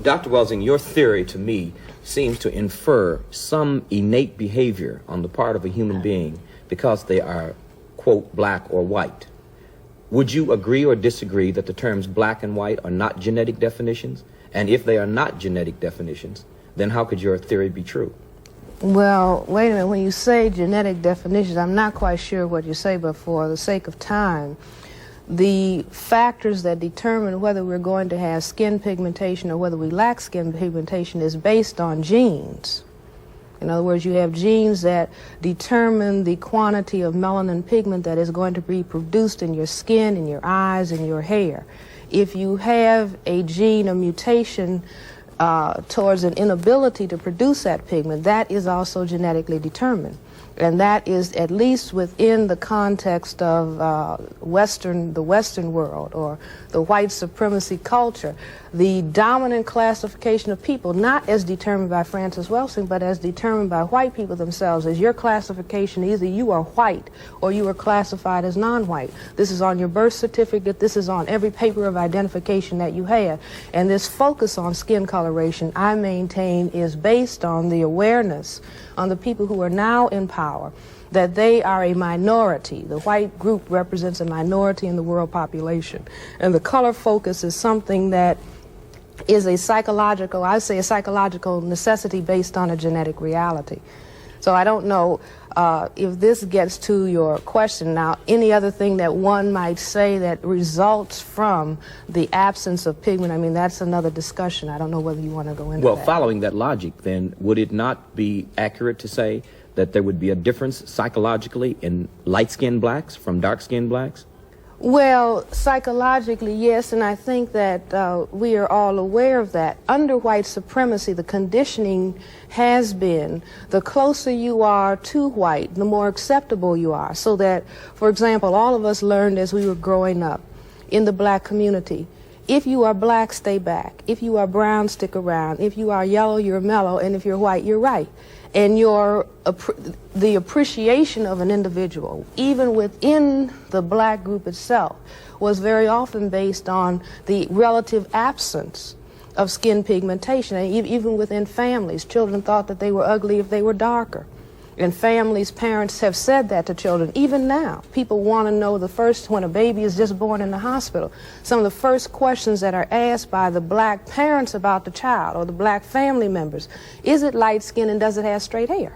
Dr. Welsing, your theory to me seems to infer some innate behavior on the part of a human being because they are, quote, black or white. Would you agree or disagree that the terms black and white are not genetic definitions? And if they are not genetic definitions, then how could your theory be true? Well, wait a minute. When you say genetic definitions, I'm not quite sure what you say, but for the sake of time, the factors that determine whether we're going to have skin pigmentation or whether we lack skin pigmentation is based on genes. In other words, you have genes that determine the quantity of melanin pigment that is going to be produced in your skin, in your eyes, in your hair. If you have a gene, a mutation towards an inability to produce that pigment, that is also genetically determined. And that is at least within the context of the Western world, or the white supremacy culture. The dominant classification of people, not as determined by Cress Welsing, but as determined by white people themselves, is your classification. Either you are white or you are classified as non-white. This is on your birth certificate. This is on every paper of identification that you have. And this focus on skin coloration, I maintain, is based on the awareness on the people who are now in power that they are a minority. The white group represents a minority in the world population. And the color focus is something that is a psychological, I say a psychological necessity based on a genetic reality. So I don't know if this gets to your question. Now, any other thing that one might say that results from the absence of pigment, I mean, that's another discussion. I don't know whether you want to go into that. Well, following that logic, then, would it not be accurate to say that there would be a difference psychologically in light-skinned blacks from dark-skinned blacks? Well, psychologically, yes, and I think that we are all aware of that. Under white supremacy, the conditioning has been the closer you are to white, the more acceptable you are. So that, for example, all of us learned as we were growing up in the black community, if you are black, stay back. If you are brown, stick around. If you are yellow, you're mellow, and if you're white, you're right. And the appreciation of an individual, even within the black group itself, was very often based on the relative absence of skin pigmentation. And even within families, children thought that they were ugly if they were darker. And families, parents have said that to children. Even now, people want to know when a baby is just born in the hospital, some of the first questions that are asked by the black parents about the child or the black family members, is it light skin and does it have straight hair?